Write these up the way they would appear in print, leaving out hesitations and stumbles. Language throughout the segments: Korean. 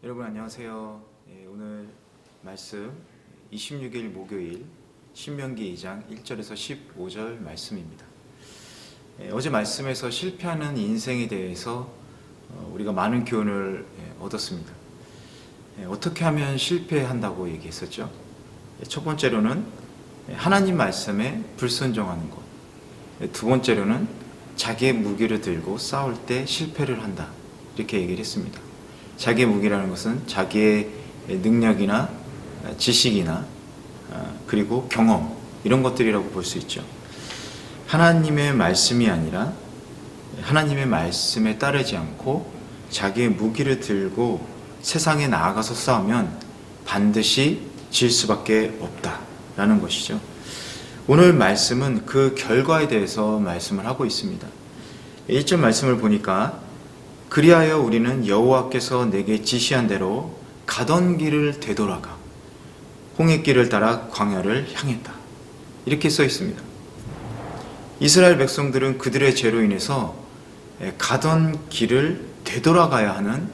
여러분 안녕하세요. 오늘 말씀 26일 목요일 신명기 2장 1절에서 15절 말씀입니다. 어제 말씀에서 실패하는 인생에 대해서 우리가 많은 교훈을 얻었습니다. 어떻게 하면 실패한다고 얘기했었죠? 첫 번째로는 하나님 말씀에 불순종하는 것. 두 번째로는 자기의 무기를 들고 싸울 때 실패를 한다. 이렇게 얘기를 했습니다. 자기의 무기라는 것은 자기의 능력이나 지식이나 그리고 경험 이런 것들이라고 볼 수 있죠. 하나님의 말씀이 아니라 하나님의 말씀에 따르지 않고 자기의 무기를 들고 세상에 나아가서 싸우면 반드시 질 수밖에 없다라는 것이죠. 오늘 말씀은 그 결과에 대해서 말씀을 하고 있습니다. 1절 말씀을 보니까 그리하여 우리는 여호와께서 내게 지시한 대로 가던 길을 되돌아가 홍해길을 따라 광야를 향했다. 이렇게 써 있습니다. 이스라엘 백성들은 그들의 죄로 인해서 가던 길을 되돌아가야 하는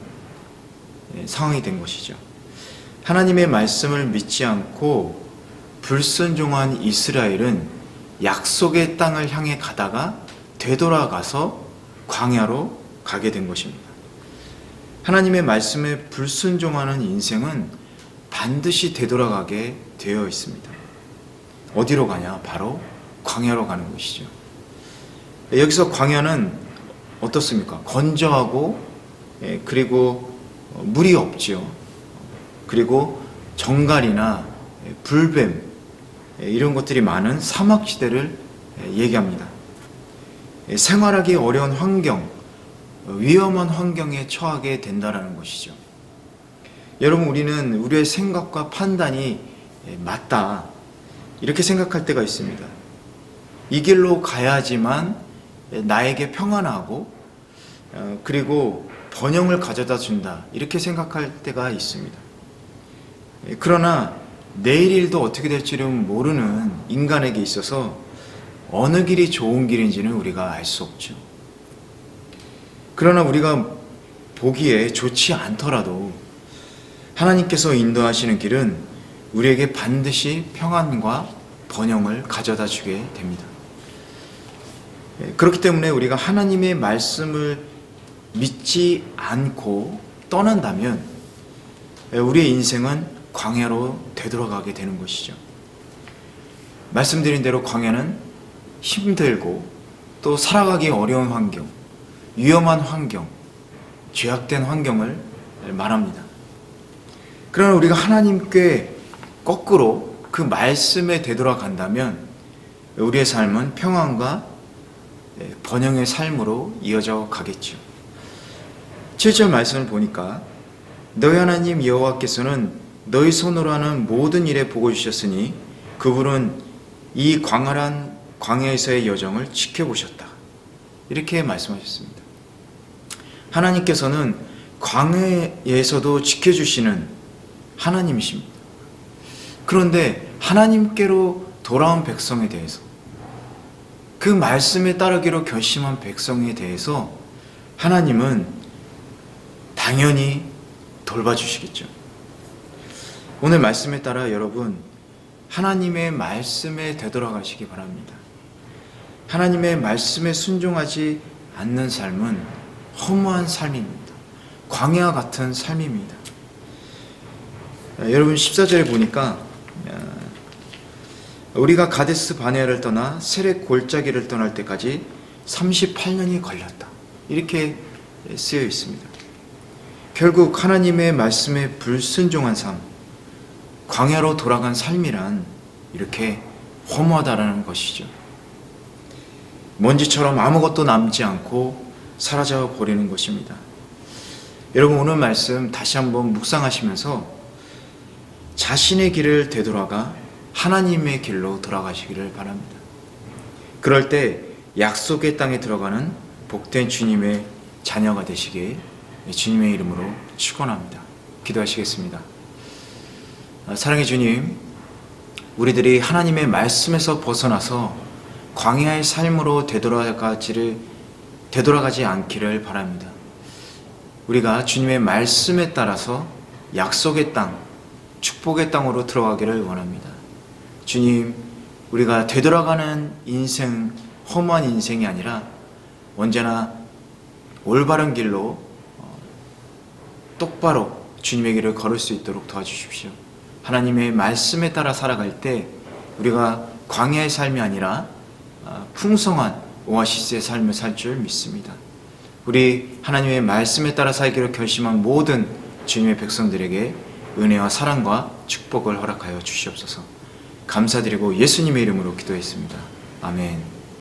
상황이 된 것이죠. 하나님의 말씀을 믿지 않고 불순종한 이스라엘은 약속의 땅을 향해 가다가 되돌아가서 광야로 가게 된 것입니다. 하나님의 말씀에 불순종하는 인생은 반드시 되돌아가게 되어 있습니다. 어디로 가냐? 바로 광야로 가는 것이죠. 여기서 광야는 어떻습니까? 건조하고 그리고 물이 없죠. 그리고 정갈이나 불뱀 이런 것들이 많은 사막지대를 얘기합니다. 생활하기 어려운 환경, 위험한 환경에 처하게 된다는 것이죠. 여러분, 우리는 우리의 생각과 판단이 맞다 이렇게 생각할 때가 있습니다. 이 길로 가야지만 나에게 평안하고 그리고 번영을 가져다 준다 이렇게 생각할 때가 있습니다. 그러나 내일 일도 어떻게 될지는 모르는 인간에게 있어서 어느 길이 좋은 길인지는 우리가 알 수 없죠. 그러나 우리가 보기에 좋지 않더라도 하나님께서 인도하시는 길은 우리에게 반드시 평안과 번영을 가져다 주게 됩니다. 그렇기 때문에 우리가 하나님의 말씀을 믿지 않고 떠난다면 우리의 인생은 광야로 되돌아가게 되는 것이죠. 말씀드린 대로 광야는 힘들고 또 살아가기 어려운 환경, 위험한 환경, 죄악된 환경을 말합니다. 그러나 우리가 하나님께 거꾸로 그 말씀에 되돌아간다면 우리의 삶은 평안과 번영의 삶으로 이어져 가겠죠. 7절 말씀을 보니까 너희 하나님 여호와께서는 너희 손으로 하는 모든 일에 복을 주셨으니 그분은 이 광활한 광야에서의 여정을 지켜보셨다. 이렇게 말씀하셨습니다. 하나님께서는 광야에서도 지켜주시는 하나님이십니다. 그런데 하나님께로 돌아온 백성에 대해서 그 말씀에 따르기로 결심한 백성에 대해서 하나님은 당연히 돌봐주시겠죠. 오늘 말씀에 따라 여러분 하나님의 말씀에 되돌아가시기 바랍니다. 하나님의 말씀에 순종하지 않는 삶은 허무한 삶입니다. 광야 같은 삶입니다. 여러분 14절에 보니까 우리가 가데스 바네아를 떠나 세렉 골짜기를 떠날 때까지 38년이 걸렸다. 이렇게 쓰여 있습니다. 결국 하나님의 말씀에 불순종한 삶, 광야로 돌아간 삶이란 이렇게 허무하다라는 것이죠. 먼지처럼 아무것도 남지 않고 사라져 버리는 것입니다. 여러분 오늘 말씀 다시 한번 묵상하시면서 자신의 길을 되돌아가 하나님의 길로 돌아가시기를 바랍니다. 그럴 때 약속의 땅에 들어가는 복된 주님의 자녀가 되시길 주님의 이름으로 축원합니다. 기도하시겠습니다. 사랑의 주님, 우리들이 하나님의 말씀에서 벗어나서 광야의 삶으로 되돌아가지 않기를 바랍니다. 우리가 주님의 말씀에 따라서 약속의 땅, 축복의 땅으로 들어가기를 원합니다. 주님, 우리가 되돌아가는 인생, 험한 인생이 아니라 언제나 올바른 길로 똑바로 주님의 길을 걸을 수 있도록 도와주십시오. 하나님의 말씀에 따라 살아갈 때 우리가 광야의 삶이 아니라 풍성한 오아시스의 삶을 살 줄 믿습니다. 우리 하나님의 말씀에 따라 살기로 결심한 모든 주님의 백성들에게 은혜와 사랑과 축복을 허락하여 주시옵소서. 감사드리고 예수님의 이름으로 기도했습니다. 아멘.